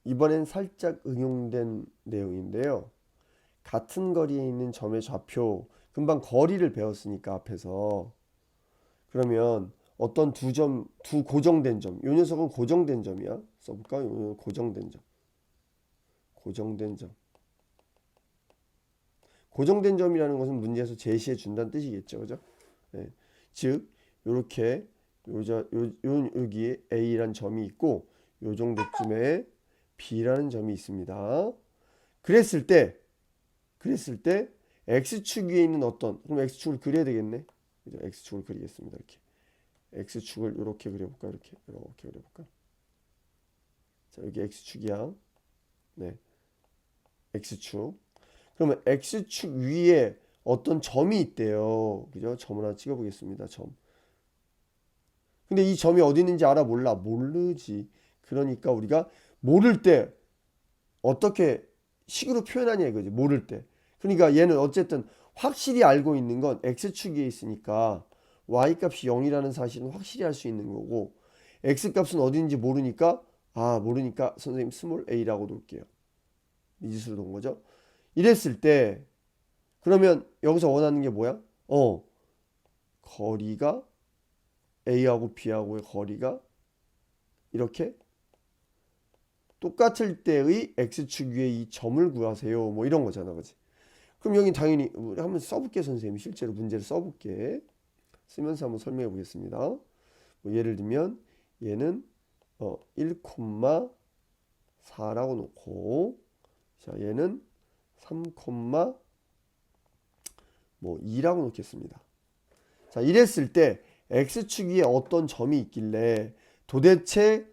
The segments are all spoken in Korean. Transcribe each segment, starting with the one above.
이번엔 살짝 응용된 내용인데요. 같은 거리에 있는 점의 좌표, 금방 거리를 배웠으니까 앞에서. 그러면 어떤 두 고정된 점, 요 녀석은 고정된 점이야. 써볼까? 요 고정된 점. 고정된 점. 고정된 점이라는 것은 문제에서 제시해 준다는 뜻이겠죠. 그죠? 예. 즉, 요렇게 여기에 A라는 점이 있고 요 정도쯤에 B라는 점이 있습니다. 그랬을 때 X축 위에 있는 그럼 X축을 그려야 되겠네. 그죠? X축을 그리겠습니다. 이렇게. X축을 이렇게 그려볼까? 이렇게 그려볼까? 자, 여기 X축이야. 네, X축. 그러면 X축 위에 어떤 점이 있대요. 그죠? 점을 하나 찍어보겠습니다. 점. 근데 이 점이 어디 있는지 알아? 몰라? 모르지. 그러니까 우리가 모를 때 어떻게 식으로 표현하냐 이거지. 모를 때. 그러니까 얘는 어쨌든 확실히 알고 있는 건 X축에 있으니까 Y값이 0이라는 사실은 확실히 알 수 있는 거고 X값은 어딘지 모르니까 선생님 스몰 a라고 놓을게요. 미지수로 놓은 거죠. 이랬을 때 그러면 여기서 원하는 게 뭐야? 거리가 A하고 B하고의 거리가 이렇게 똑같을 때의 X축 위에 이 점을 구하세요. 뭐 이런 거잖아. 그치? 그럼 여기 당연히 한번 써볼게 선생님이 실제로 문제를 써볼게. 쓰면서 한번 설명해 보겠습니다. 뭐 예를 들면 얘는 1,4라고 놓고 자 얘는 3,2라고 놓겠습니다. 자 이랬을 때 X축 위에 어떤 점이 있길래 도대체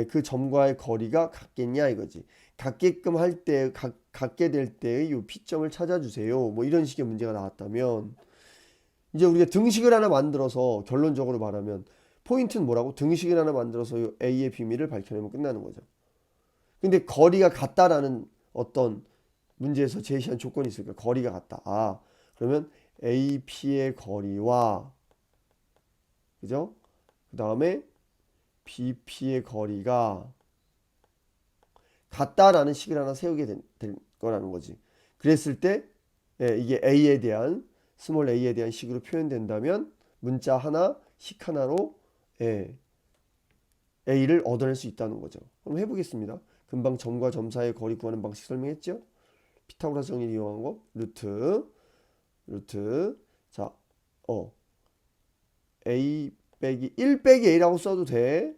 그 점과의 거리가 같겠냐 이거지. 같게 될 때의 요 P점을 찾아주세요. 뭐 이런 식의 문제가 나왔다면 이제 우리가 등식을 하나 만들어서 결론적으로 말하면 포인트는 뭐라고? 등식을 하나 만들어서 요 A의 비밀을 밝혀내면 끝나는 거죠. 근데 거리가 같다라는 어떤 문제에서 제시한 조건이 있을까? 거리가 같다. 그러면 AP의 거리와 그죠? 그 다음에 BP의 거리가 같다라는 식을 하나 세우게 될 거라는 거지. 그랬을 때 이게 스몰 a에 대한 식으로 표현된다면 문자 하나, 식 하나로 a를 얻어낼 수 있다는 거죠. 그럼 해보겠습니다. 금방 점과 점 사이의 거리 구하는 방식 설명했죠? 피타고라스 정리를 이용한 거 루트 자 a 빼기 1 빼기 a라고 써도 돼.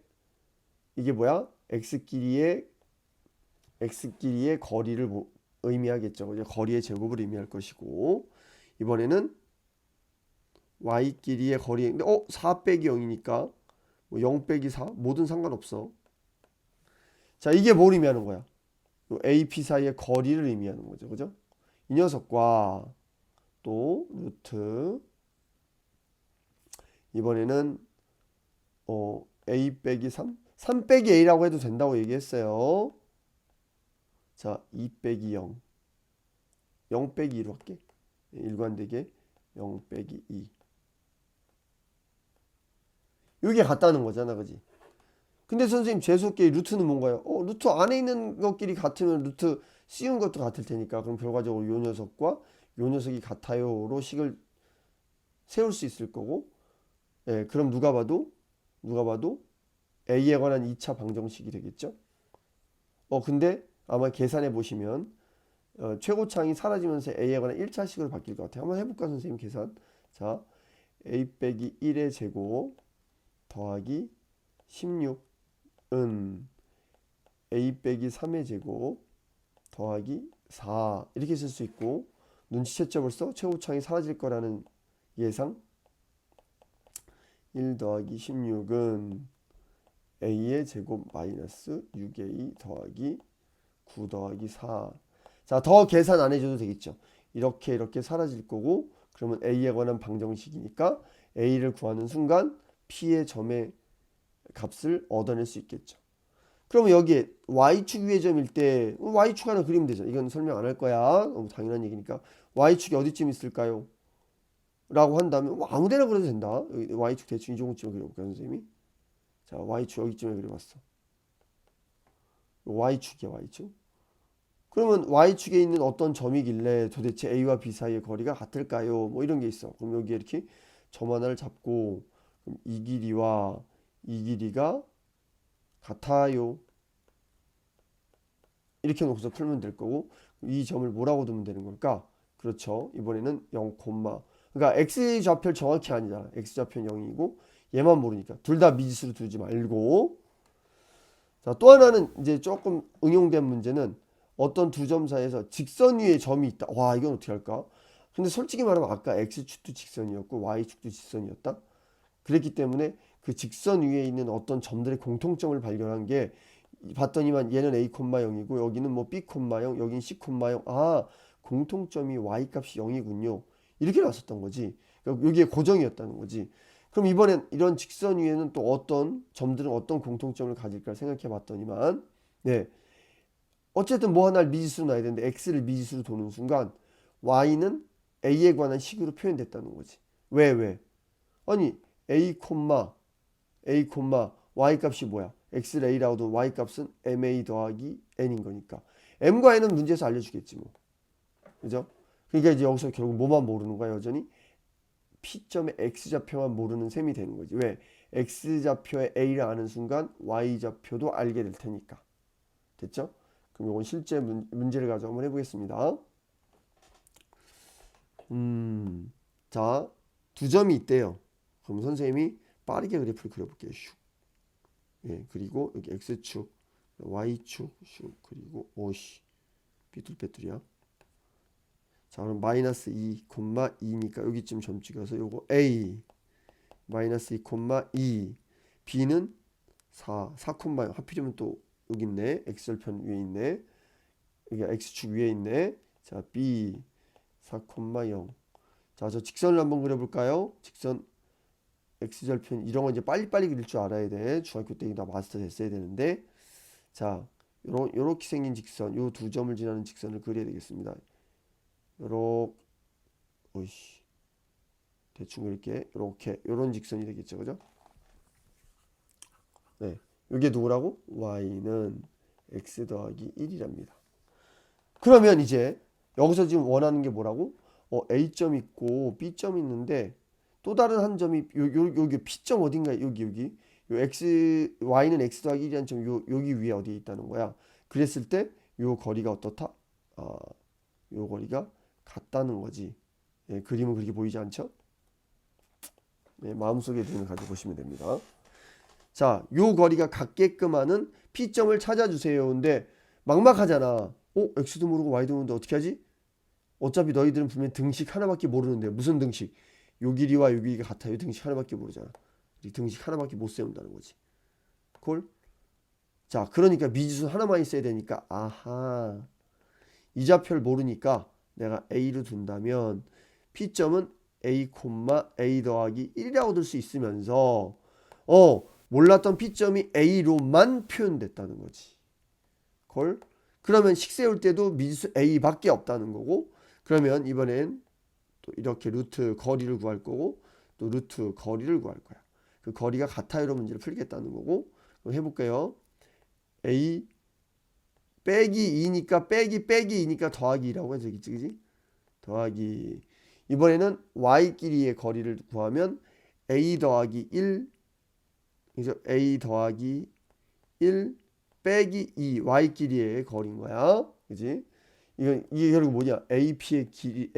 이게 뭐야? x끼리의 거리를 의미하겠죠. 그죠? 거리의 제곱을 의미할 것이고 이번에는 y끼리의 거리 근데 4 빼기 0이니까 뭐 0 빼기 4 뭐든 상관없어. 자 이게 뭘 의미하는 거야? AP 사이의 거리를 의미하는 거죠. 그죠? 이 녀석과 또 루트 이번에는 a 빼기 3 빼기 a라고 해도 된다고 얘기했어요. 자 2 빼기 0 빼기 2로 할게. 일관되게 0 빼기 2 이게 같다는 거잖아. 그지? 근데 선생님 재수없게 루트는 뭔가요? 루트 안에 있는 것끼리 같으면 루트 씌운 것도 같을 테니까 그럼 결과적으로 요 녀석과 요 녀석이 같아요로 식을 세울 수 있을 거고 그럼 누가 봐도 A에 관한 2차 방정식이 되겠죠? 근데 아마 계산해 보시면 최고차항이 사라지면서 A에 관한 1차식으로 바뀔 것 같아요. 한번 해볼까 선생님 계산. 자 A 빼기 1의 제곱 더하기 16은 A 빼기 3의 제곱 더하기 4 이렇게 쓸 수 있고 눈치챘죠 벌써? 최고차항이 사라질 거라는 예상 1 더하기 16은 A의 제곱 마이너스 6A 더하기 9 더하기 4 자, 더 계산 안 해줘도 되겠죠. 이렇게 사라질 거고 그러면 A에 관한 방정식이니까 A를 구하는 순간 P의 점의 값을 얻어낼 수 있겠죠. 그러면 여기에 Y축 위의 점일 때 Y축 하나 그리면 되죠. 이건 설명 안 할 거야. 너무 당연한 얘기니까 Y축이 어디쯤 있을까요? 라고 한다면 아무 데나 그려도 된다. 여기 Y축 대충 이 정도쯤에 그려볼까요 선생님이? 자 Y축 여기쯤에 그려봤어. y축이야, y축. 그러면 y축에 있는 어떤 점이길래 도대체 a와 b 사이의 거리가 같을까요? 뭐 이런 게 있어. 그럼 여기에 이렇게 점 하나를 잡고 그럼 이 길이와 이 길이가 같아요. 이렇게 놓고서 풀면 될 거고 이 점을 뭐라고 두면 되는 걸까? 그렇죠. 이번에는 0, 그러니까 x좌표를 정확히 아니잖아. x좌표는 0이고 얘만 모르니까 둘 다 미지수로 두지 말고. 자, 또 하나는 이제 조금 응용된 문제는 어떤 두 점 사이에서 직선 위에 점이 있다. 와, 이건 어떻게 할까? 근데 솔직히 말하면 아까 x축도 직선이었고 y축도 직선이었다. 그랬기 때문에 그 직선 위에 있는 어떤 점들의 공통점을 발견한 게 봤더니만 얘는 a, 0이고 여기는 뭐 b, 0, 여기는 c, 0. 아, 공통점이 y 값이 0이군요. 이렇게 나왔었던 거지. 그러니까 여기에 고정이었다는 거지. 그럼 이번엔 이런 직선 위에는 또 어떤 점들은 어떤 공통점을 가질까 생각해 봤더니만 네. 어쨌든 뭐 하나를 미지수로 놔야 되는데 x를 미지수로 도는 순간 y는 a에 관한 식으로 표현됐다는 거지. 왜 왜? 아니 a, a, y 값이 뭐야? x를 a라고 두면 y 값은 ma 더하기 n인 거니까 m과 n은 문제에서 알려주겠지 뭐. 그죠? 그러니까 이제 여기서 결국 뭐만 모르는 거야 여전히? P점의 x좌표만 모르는 셈이 되는 거지. 왜? x좌표의 a를 아는 순간 y좌표도 알게 될 테니까. 됐죠? 그럼 이건 실제 문제를 가지고 한번 해보겠습니다. 자, 두 점이 있대요. 그럼 선생님이 빠르게 그래프를 그려볼게요. 슉. 예, 그리고 여기 x축, y축, 슉. 그리고 오씨, 삐뚤빼뚤이야. 자, 그럼 마이너스 2, 2니까 여기쯤 점 찍어서 요거 a 마이너스 2, 2 b는 4, 0. 하필이면 또 여기 있네. x절편 위에 있네. 여기 x축 위에 있네. 자, b 4,0. 자, 저 직선을 한번 그려볼까요? 직선 x절편 이런 거 이제 빨리빨리 그릴 줄 알아야 돼. 중학교 때 다 마스터 됐어야 되는데. 자, 요렇게 생긴 직선, 요 두 점을 지나는 직선을 그려야 되겠습니다. 요렇게, 오이씨, 대충 그릴게. 요렇게, 요런 직선이 되겠죠, 그죠? 네, 요게 누구라고? y는 x 더하기 1이랍니다. 그러면 이제 여기서 지금 원하는 게 뭐라고? A점 있고 B점 있는데 또 다른 한 점이 여기 P점 어딘가에 여기 요 X Y는 X 더하기 1이라는 점 여기 위에 어디에 있다는 거야. 그랬을 때 요 거리가 어떻다? 아, 요 거리가 같다는 거지. 예, 그림은 그렇게 보이지 않죠? 네, 마음속에 그림을 가지고 보시면 됩니다. 자, 요 거리가 같게끔 하는 P점을 찾아주세요. 근데 막막하잖아. X도 모르고 Y도 모르는데 어떻게 하지? 어차피 너희들은 분명 등식 하나밖에 모르는데 무슨 등식? 요 길이와 요 길이가 같아요. 등식 하나밖에 모르잖아. 이 등식 하나밖에 못 세운다는 거지. 콜? 자, 그러니까 미지수 하나만 있어야 되니까 아하. 이 좌표를 모르니까 내가 A로 둔다면 P점은 A, A 더하기 1이라고 둘 수 있으면서 몰랐던 P점이 A로만 표현됐다는 거지. 콜? 그러면 식 세울 때도 미지수 A밖에 없다는 거고 그러면 이번엔 또 이렇게 루트 거리를 구할 거고 또 루트 거리를 구할 거야. 그 거리가 같아요로 문제를 풀겠다는 거고 그럼 해볼게요. A 빼기 2니까 빼기 2니까 더하기 2라고 해서 되겠지, 그지? 더하기 이번에는 y끼리의 거리를 구하면 a 더하기 1 그래서 a 더하기 1 빼기 2 y끼리의 거리인 거야, 그지? 이게 결국 뭐냐? AP의 길이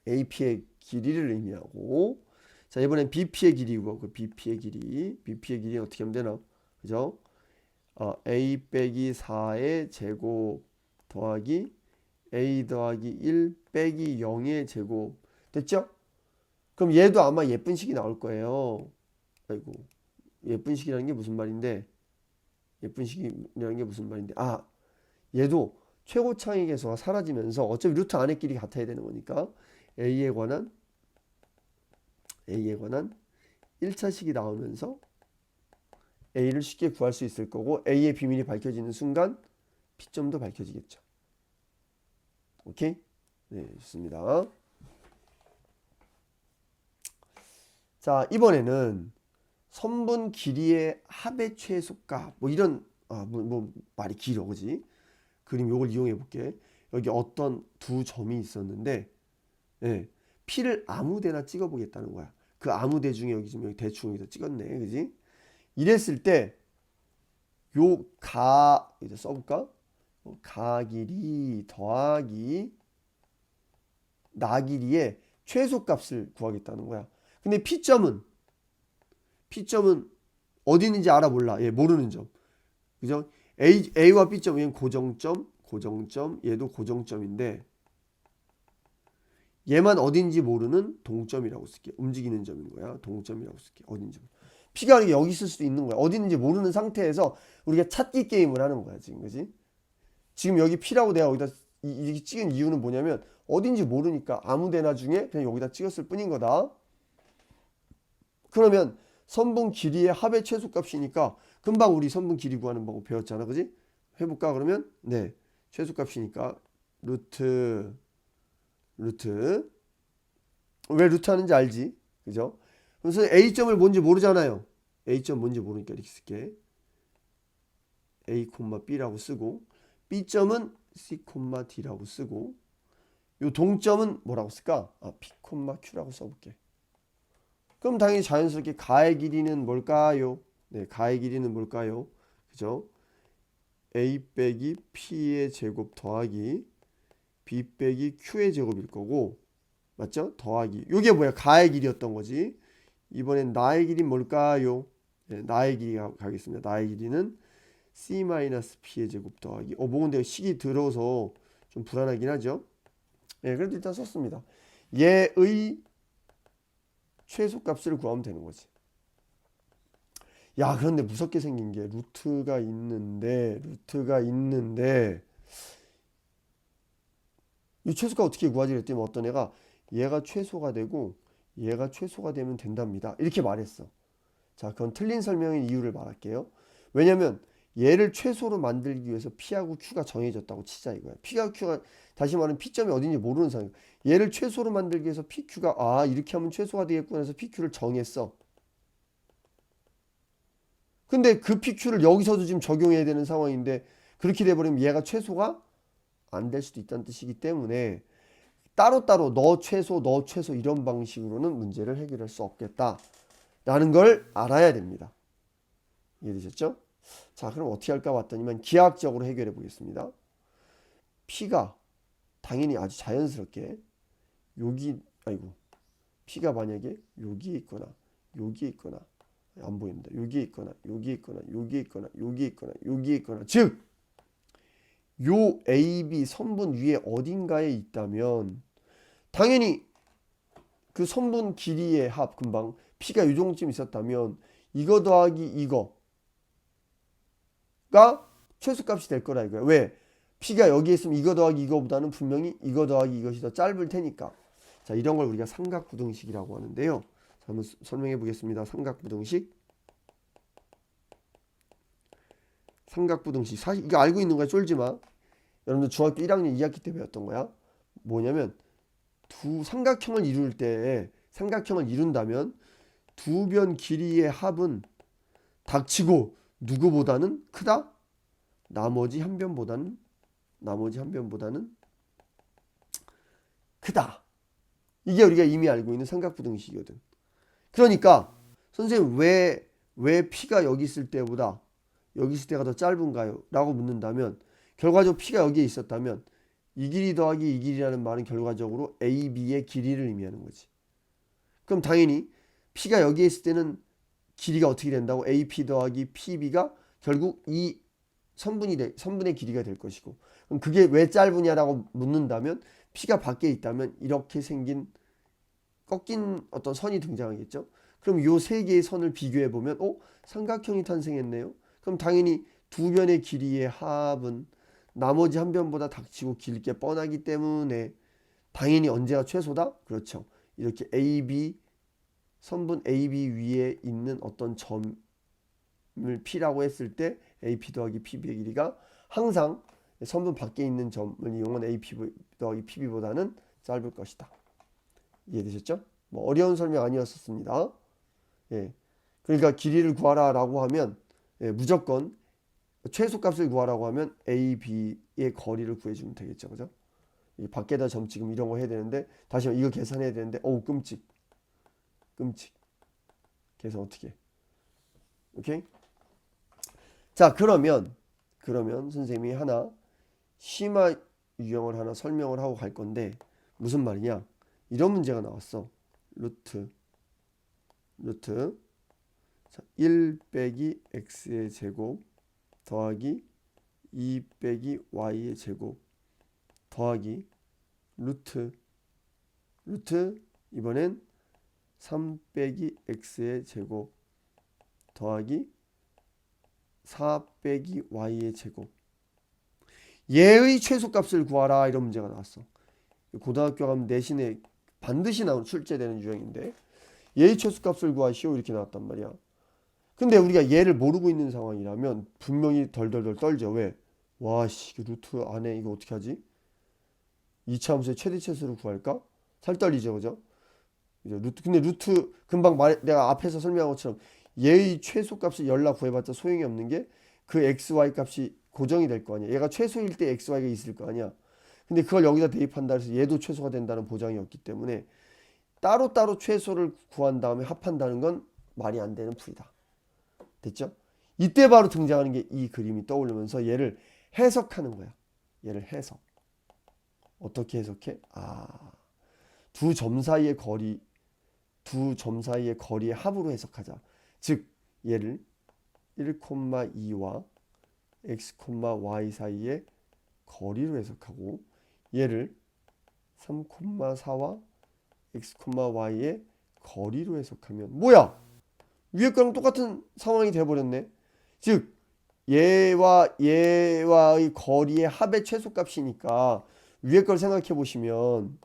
AP의 길이를 의미하고 자 이번엔 BP의 길이고 그 BP의 길이 어떻게 하면 되나? 그죠? A 빼기 4의 제곱 더하기 A 더하기 1 빼기 0의 제곱 됐죠? 그럼 얘도 아마 예쁜 식이 나올 거예요. 아이고 예쁜 식이라는 게 무슨 말인데 얘도 최고차항의 계수가 사라지면서 어차피 루트 안의 길이 같아야 되는 거니까 A에 관한 1차식이 나오면서 A를 쉽게 구할 수 있을 거고 A의 비밀이 밝혀지는 순간 P점도 밝혀지겠죠. 오케이? 네, 좋습니다. 자, 이번에는 선분 길이의 합의 최소값 뭐 이런 뭐 말이 길어, 그지? 그림 요걸 이용해 볼게. 여기 어떤 두 점이 있었는데, 예, P를 아무데나 찍어 보겠다는 거야. 그 아무데 중에 여기 지금 여기 대충 여기서 찍었네, 그지? 이랬을 때 요 가 이제 써볼까? 가 길이 더하기 나 길이의 최소값을 구하겠다는 거야. 근데 P점은 어디 있는지 알아 몰라. 얘 모르는 점. 그죠? A와 B점, 얘는 고정점, 얘도 고정점인데 얘만 어딘지 모르는 동점이라고 쓸게. 움직이는 점인 거야. 동점이라고 쓸게. 어딘지. P가 여기 있을 수도 있는 거야. 어디 있는지 모르는 상태에서 우리가 찾기 게임을 하는 거야, 지금. 그지? 지금 여기 P라고 내가 여기다 이렇게 찍은 이유는 뭐냐면 어딘지 모르니까 아무 데나 중에 그냥 여기다 찍었을 뿐인 거다. 그러면 선분 길이의 합의 최소값이니까 금방 우리 선분 길이 구하는 방법 배웠잖아. 그지? 해볼까 그러면? 네. 최소값이니까 루트 왜 루트 하는지 알지? 그죠? 그래서 A점을 뭔지 모르잖아요. A점 뭔지 모르니까 이렇게 쓸게. A, B라고 쓰고 B점은 C, D라고 쓰고 요 동점은 뭐라고 쓸까? P, Q라고 써볼게. 그럼 당연히 자연스럽게 가의 길이는 뭘까요? 네, 가의 길이는 뭘까요? 그죠? A 빼기 P의 제곱 더하기 B 빼기 Q의 제곱일 거고 맞죠? 더하기 요게 뭐야? 가의 길이였던 거지. 이번엔 나의 길이는 뭘까요? 네, 나의 길이가 가겠습니다. 나의 길이는 C-P의 제곱 더하기 뭐 근데 식이 들어서 좀 불안하긴 하죠. 네, 그래도 일단 썼습니다. 얘의 최소값을 구하면 되는 거지. 야, 그런데 무섭게 생긴 게 루트가 있는데 이 최소가 어떻게 구하지 그랬더니 어떤 애가 얘가 최소가 되고 얘가 최소가 되면 된답니다. 이렇게 말했어. 자, 그건 틀린 설명의 이유를 말할게요. 왜냐면 얘를 최소로 만들기 위해서 P하고 Q가 정해졌다고 치자 이거야. P가 Q가 다시 말하면 P점이 어딘지 모르는 상황. 얘를 최소로 만들기 위해서 PQ가 이렇게 하면 최소가 되겠구나 해서 PQ를 정했어. 근데 그 PQ를 여기서도 지금 적용해야 되는 상황인데 그렇게 돼버리면 얘가 최소가 안 될 수도 있다는 뜻이기 때문에 따로따로 너 최소 이런 방식으로는 문제를 해결할 수 없겠다라는 걸 알아야 됩니다. 이해되셨죠? 자, 그럼 어떻게 할까 봤더니만 기하학적으로 해결해 보겠습니다. P가 당연히 아주 자연스럽게 P가 만약에 여기에 있거나 안 보입니다. 여기에 있거나 즉 요 AB 선분 위에 어딘가에 있다면 당연히 그 선분 길이의 합 금방 P가 요 정도쯤 있었다면 이거 더하기 이거가 최소값이 될 거라 이거야. 왜? P가 여기에 있으면 이거 더하기 이거보다는 분명히 이거 더하기 이것이 더 짧을 테니까. 자, 이런 걸 우리가 삼각부등식이라고 하는데요. 자, 한번 설명해 보겠습니다. 삼각부등식. 사실 이거 알고 있는 거야. 쫄지 마. 여러분들 중학교 1학년 2학기 때 배웠던 거야. 뭐냐면 두 삼각형을 이룬다면 두 변 길이의 합은 닥치고 누구보다는 크다? 나머지 한 변보다는 크다. 이게 우리가 이미 알고 있는 삼각부등식이거든. 그러니까 선생님 왜 P가 여기 있을 때보다 여기 있을 때가 더 짧은가요? 라고 묻는다면 결과적으로 P가 여기에 있었다면 이 길이 더하기 이 길이라는 말은 결과적으로 AB의 길이를 의미하는 거지. 그럼 당연히 P가 여기에 있을 때는 길이가 어떻게 된다고? AP 더하기 PB가 결국 이 선분의 길이가 될 것이고 그럼 그게 왜 짧으냐라고 묻는다면 P가 밖에 있다면 이렇게 생긴 꺾인 어떤 선이 등장하겠죠. 그럼 이 세 개의 선을 비교해 보면 삼각형이 탄생했네요. 그럼 당연히 두 변의 길이의 합은 나머지 한 변보다 닥치고 길게 뻔하기 때문에 당연히 언제가 최소다? 그렇죠. 이렇게 선분 AB 위에 있는 어떤 점을 P라고 했을 때 AP 더하기 PB의 길이가 항상 선분 밖에 있는 점을 이용한 AP 더하기 PB보다는 짧을 것이다. 이해되셨죠? 뭐 어려운 설명 아니었습니다. 예. 그러니까 길이를 구하라 라고 하면 무조건 최소값을 구하라고 하면 A, B의 거리를 구해주면 되겠죠. 그죠? 이 밖에다 점 지금 이런 거 해야 되는데 다시 이거 계산해야 되는데 어우 끔찍. 계산 어떻게 해? 오케이? 자 그러면 선생님이 하나 심화 유형을 하나 설명을 하고 갈 건데 무슨 말이냐? 이런 문제가 나왔어. 루트 자, 1 빼기 x의 제곱 더하기 2 빼기 y의 제곱 더하기 루트 이번엔 3 빼기 x의 제곱 더하기 4 빼기 y의 제곱 얘의 최소값을 구하라 이런 문제가 나왔어. 고등학교 가면 내신에 반드시 나오는 출제되는 유형인데 얘의 최소값을 구하시오 이렇게 나왔단 말이야. 근데 우리가 얘를 모르고 있는 상황이라면 분명히 덜덜덜 떨죠. 왜? 와씨 루트 안에 이거 어떻게 하지? 2차 함수의 최대 최소를 구할까? 살 떨리죠, 그죠? 근데 루트 금방 내가 앞에서 설명한 것처럼 얘의 최소값을 열라 구해봤자 소용이 없는 게 그 x, y 값이 고정이 될 거 아니야. 얘가 최소일 때 x, y가 있을 거 아니야. 근데 그걸 여기다 대입한다 해서 얘도 최소가 된다는 보장이 없기 때문에 따로따로 최소를 구한 다음에 합한다는 건 말이 안 되는 풀이다. 됐죠? 이때 바로 등장하는 게 이 그림이 떠오르면서 얘를 해석하는 거야. 얘를 해석. 어떻게 해석해? 두 점 사이의 거리의 합으로 해석하자. 즉 얘를 1,2와 x, y 사이의 거리로 해석하고 얘를 3,4와 x, y의 거리로 해석하면 뭐야? 위에 거랑 똑같은 상황이 돼버렸네. 즉 얘와의 거리의 합의 최소값이니까 위에 걸 생각해 보시면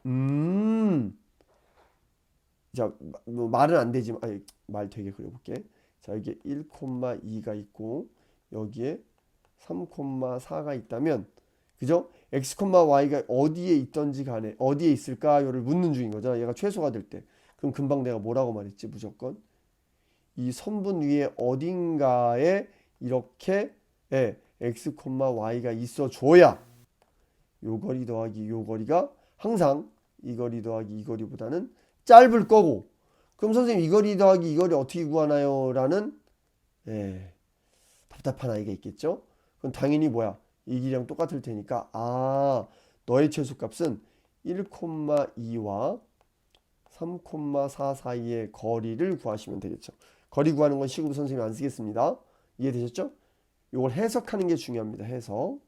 자, 뭐 말은 안 되지만 말 되게 그려볼게. 자, 여기에 1,2가 있고 여기에 3,4가 있다면 그죠? x, y가 어디에 있던지 간에 어디에 있을까요를 묻는 중인 거잖아. 얘가 최소가 될 때. 그럼 금방 내가 뭐라고 말했지? 무조건 이 선분 위에 어딘가에 이렇게 x, y가 있어줘야 요 거리 더하기 요 거리가 항상 이 거리 더하기 이 거리보다는 짧을 거고 그럼 선생님 이 거리 더하기 이 거리 어떻게 구하나요? 라는 답답한 아이가 있겠죠? 그럼 당연히 뭐야? 이 길이랑 똑같을 테니까 너의 최소값은 1,2와 3,4 사이의 거리를 구하시면 되겠죠. 거리 구하는 건 식으로 선생님이 안 쓰겠습니다. 이해되셨죠? 이걸 해석하는 게 중요합니다. 해석.